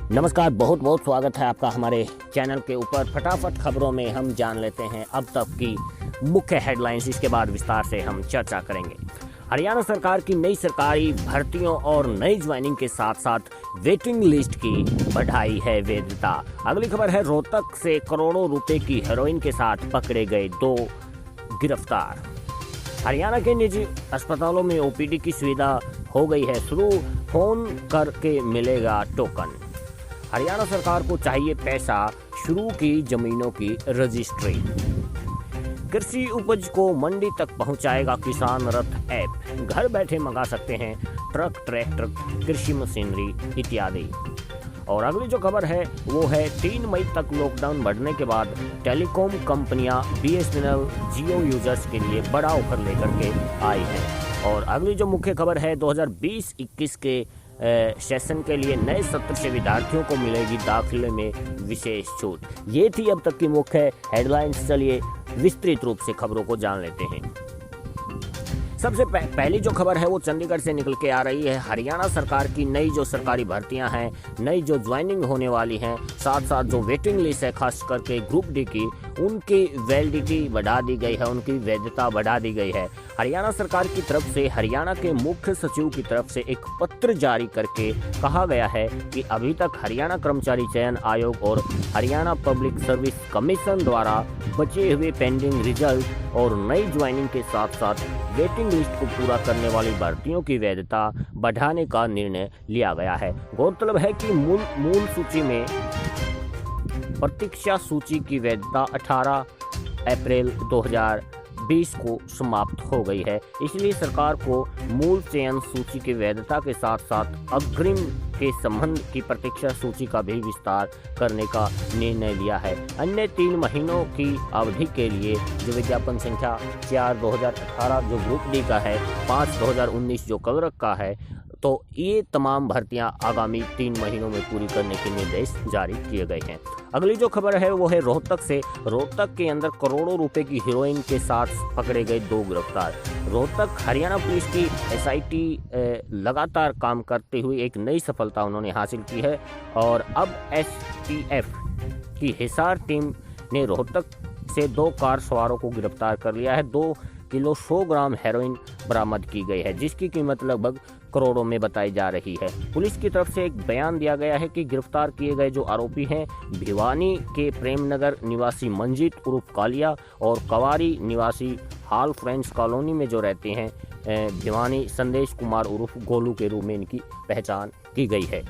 नमस्कार, बहुत बहुत स्वागत है आपका हमारे चैनल के ऊपर। फटाफट खबरों में हम जान लेते हैं अब तक की मुख्य हेडलाइंस। इसके बाद विस्तार से हम चर्चा करेंगे। हरियाणा सरकार की नई सरकारी भर्तियों और नई ज्वाइनिंग के साथ साथ वेटिंग लिस्ट की बढ़ाई है वैधता। अगली खबर है, रोहतक से करोड़ों रुपए की हेरोइन के साथ पकड़े गए 2 गिरफ्तार। हरियाणा के निजी अस्पतालों में ओपीडी की सुविधा हो गई है शुरू, फोन करके मिलेगा टोकन। हरियाणा सरकार को चाहिए पैसा, शुरू की जमीनों की रजिस्ट्री। कृषि उपज को मंडी तक पहुंचाएगा किसान रथ ऐप, घर बैठे मंगा सकते हैं ट्रक, ट्रैक्टर, कृषि मशीनरी इत्यादि। और अगली जो खबर है वो है 3 मई तक लॉकडाउन बढ़ने के बाद टेलीकॉम कंपनियां बीएसएनएल जियो यूजर्स के लिए बड़ा ऑफर लेकर के आई हैं। और अगली जो मुख्य खबर है 2020-21 के सेशन के लिए नए सत्र से विद्यार्थियों को मिलेगी दाखिले में विशेष छूट। ये थी अब तक की मुख्य हेडलाइंस। चलिए विस्तृत रूप से खबरों को जान लेते हैं। सबसे पहली जो खबर है वो चंडीगढ़ से निकल के आ रही है। हरियाणा सरकार की नई जो सरकारी भर्तियां हैं, नई जो ज्वाइनिंग होने वाली हैं, साथ साथ जो वेटिंग लिस्ट है खास करके ग्रुप डी की, उनकी वैलिडिटी बढ़ा दी गई है, उनकी वैधता बढ़ा दी गई है। हरियाणा सरकार की तरफ से हरियाणा के मुख्य सचिव की तरफ से एक पत्र जारी करके कहा गया है कि अभी तक हरियाणा कर्मचारी चयन आयोग और हरियाणा पब्लिक सर्विस कमीशन द्वारा बचे हुए पेंडिंग रिजल्ट और नई ज्वाइनिंग के साथ साथ वेटिंग लिस्ट को पूरा करने वाली भर्तियों की वैधता बढ़ाने का निर्णय लिया गया है। गौरतलब है कि मूल सूची में प्रतीक्षा सूची की वैधता 18 अप्रैल 2020 को समाप्त हो गई है। इसलिए सरकार को मूल चयन सूची की वैधता के साथ साथ अग्रिम के संबंध की प्रतीक्षा सूची का भी विस्तार करने का निर्णय लिया है। अन्य 3 महीनों की अवधि के लिए जो विज्ञापन संख्या 4/2018 जो ग्रुप डी का है, 5/2019 जो कलरक का है, तो ये तमाम भर्तियां आगामी 3 महीनों में पूरी करने के निर्देश जारी किए गए हैं। अगली जो खबर है वो है रोहतक से। रोहतक के अंदर करोड़ों रुपए की हेरोइन के साथ पकड़े गए 2 गिरफ्तार। रोहतक हरियाणा पुलिस की एसआईटी लगातार काम करते हुए एक नई सफलता उन्होंने हासिल की है और अब एसटीएफ की हिसार टीम ने रोहतक से 2 कार सवारों को गिरफ्तार कर लिया है। 2 किलो 100 ग्राम हेरोइन बरामद की गई है, जिसकी कीमत लगभग करोड़ों में बताई जा रही है। पुलिस की तरफ से एक बयान दिया गया है कि गिरफ्तार किए गए जो आरोपी हैं भिवानी के प्रेमनगर निवासी मंजीत उर्फ कालिया और कवारी निवासी हाल फ्रेंड्स कॉलोनी में जो रहते हैं भिवानी संदेश कुमार उर्फ गोलू के रूप में इनकी पहचान की गई है।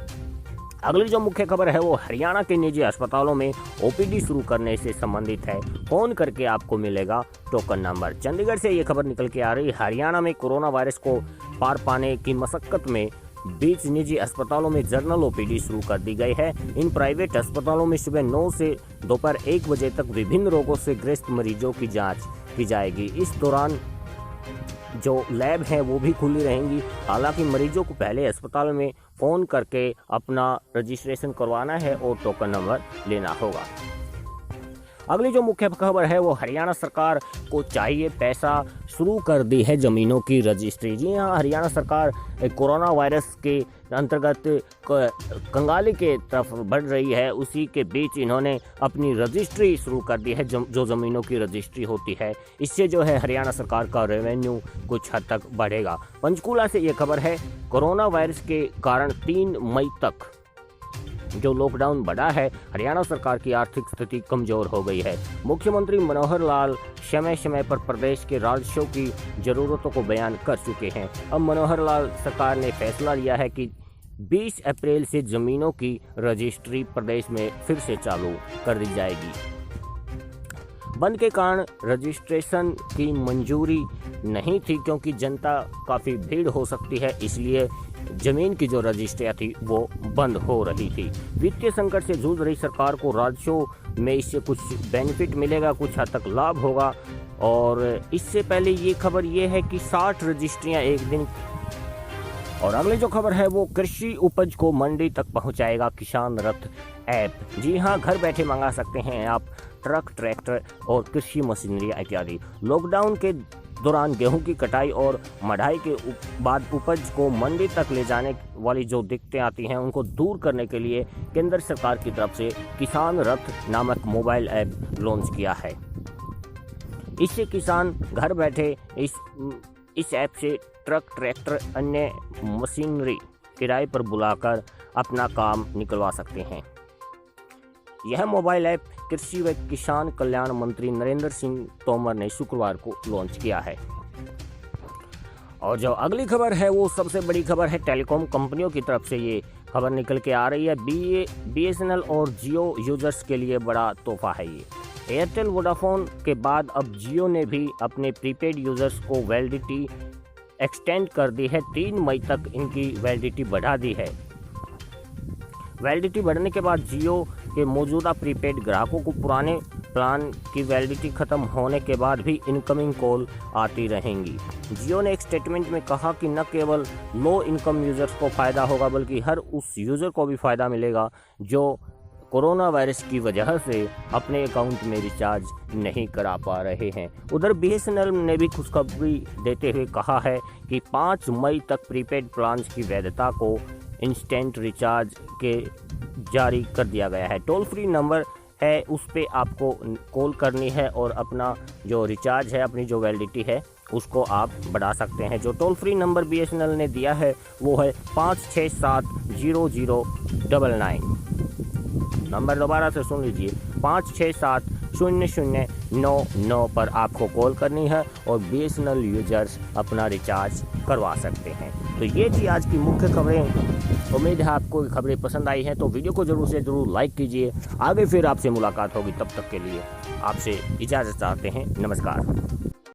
अगली जो मुख्य खबर है वो हरियाणा के निजी अस्पतालों में ओपीडी शुरू करने से संबंधित है। फोन करके आपको मिलेगा टोकन नंबर। चंडीगढ़ से ये खबर निकल के आ रही है। हरियाणा में कोरोना वायरस को पार पाने की मशक्कत में बीच निजी अस्पतालों में जनरल ओपीडी शुरू कर दी गई है। इन प्राइवेट अस्पतालों में सुबह 9 से दोपहर 1 बजे तक विभिन्न रोगों से ग्रस्त मरीजों की जाँच की जाएगी। इस दौरान जो लैब हैं वो भी खुली रहेंगी। हालांकि मरीजों को पहले अस्पताल में फ़ोन करके अपना रजिस्ट्रेशन करवाना है और टोकन नंबर लेना होगा। अगली जो मुख्य खबर है वो हरियाणा सरकार को चाहिए पैसा, शुरू कर दी है जमीनों की रजिस्ट्री। जी हाँ, हरियाणा सरकार कोरोना वायरस के अंतर्गत कंगाली के तरफ बढ़ रही है, उसी के बीच इन्होंने अपनी रजिस्ट्री शुरू कर दी है जो ज़मीनों की रजिस्ट्री होती है। इससे जो है हरियाणा सरकार का रेवेन्यू कुछ हद तक बढ़ेगा। पंचकूला से ये खबर है, कोरोना वायरस के कारण 3 मई तक जो लॉकडाउन बढ़ा है, हरियाणा सरकार की आर्थिक स्थिति कमजोर हो गई है। मुख्यमंत्री मनोहर लाल समय समय पर प्रदेश के राज्यों की जरूरतों को बयान कर चुके हैं। अब मनोहर लाल सरकार ने फैसला लिया है कि 20 अप्रैल से जमीनों की रजिस्ट्री प्रदेश में फिर से चालू कर दी जाएगी। बंद के कारण रजिस्ट्रेशन की मंजूरी नहीं थी क्योंकि जनता काफ़ी भीड़ हो सकती है, इसलिए जमीन की जो रजिस्ट्रियाँ थी वो बंद हो रही थी। वित्तीय संकट से जूझ रही सरकार को राज्यों में इससे कुछ बेनिफिट मिलेगा, कुछ हद तक लाभ होगा। और इससे पहले ये खबर ये है कि 60 रजिस्ट्रियाँ एक दिन। और अगली जो खबर है वो कृषि उपज को मंडी तक पहुंचाएगा किसान रथ ऐप। जी हाँ, घर बैठे मंगा सकते हैं आप ट्रक, ट्रैक्टर और कृषि मशीनरी इत्यादि। लॉकडाउन के दौरान गेहूं की कटाई और मढ़ाई के बाद उपज को मंडी तक ले जाने वाली जो दिक्कतें आती हैं उनको दूर करने के लिए केंद्र सरकार की तरफ से किसान रथ नामक मोबाइल ऐप लॉन्च किया है। इससे किसान घर बैठे इस ऐप से ट्रक, ट्रैक्टर, अन्य मशीनरी किराए पर बुलाकर अपना काम निकलवा सकते हैं। यह मोबाइल ऐप कृषि व किसान कल्याण मंत्री नरेंद्र सिंह तोमर ने शुक्रवार को लॉन्च किया है। और जो अगली खबर है वो सबसे बड़ी खबर है, टेलीकॉम कंपनियों की तरफ से ये खबर निकल के आ रही है। BSNL और जियो यूजर्स के लिए बड़ा तोहफा है ये। एयरटेल, वोडाफोन के बाद अब जियो ने भी अपने प्रीपेड यूजर्स को वैलिडिटी एक्सटेंड कर दी है। 3 मई तक इनकी वैलिडिटी बढ़ा दी है। वैलिडिटी बढ़ने के बाद जियो के मौजूदा प्रीपेड ग्राहकों को पुराने प्लान की वैलिडिटी खत्म होने के बाद भी इनकमिंग कॉल आती रहेंगी। जियो ने एक स्टेटमेंट में कहा कि न केवल लो इनकम यूजर्स को फ़ायदा होगा बल्कि हर उस यूज़र को भी फ़ायदा मिलेगा जो कोरोना वायरस की वजह से अपने अकाउंट में रिचार्ज नहीं करा पा रहे हैं। उधर BSNL ने भी खुशखबरी देते हुए कहा है कि 5 मई तक प्रीपेड प्लान्स की वैधता को इंस्टेंट रिचार्ज के जारी कर दिया गया है। टोल फ्री नंबर है, उस पर आपको कॉल करनी है और अपना जो रिचार्ज है, अपनी जो वैलिडिटी है उसको आप बढ़ा सकते हैं। जो टोल फ्री नंबर BSNL ने दिया है वो है 5670099। नंबर दोबारा से सुन लीजिए, 5670099 पर आपको कॉल करनी है और BSNL यूजर्स अपना रिचार्ज करवा सकते हैं। तो ये थी आज की मुख्य खबरें। उम्मीद है आपको खबरें पसंद आई हैं, तो वीडियो को जरूर से जरूर लाइक कीजिए। आगे फिर आपसे मुलाकात होगी, तब तक के लिए आपसे इजाज़त चाहते हैं। नमस्कार।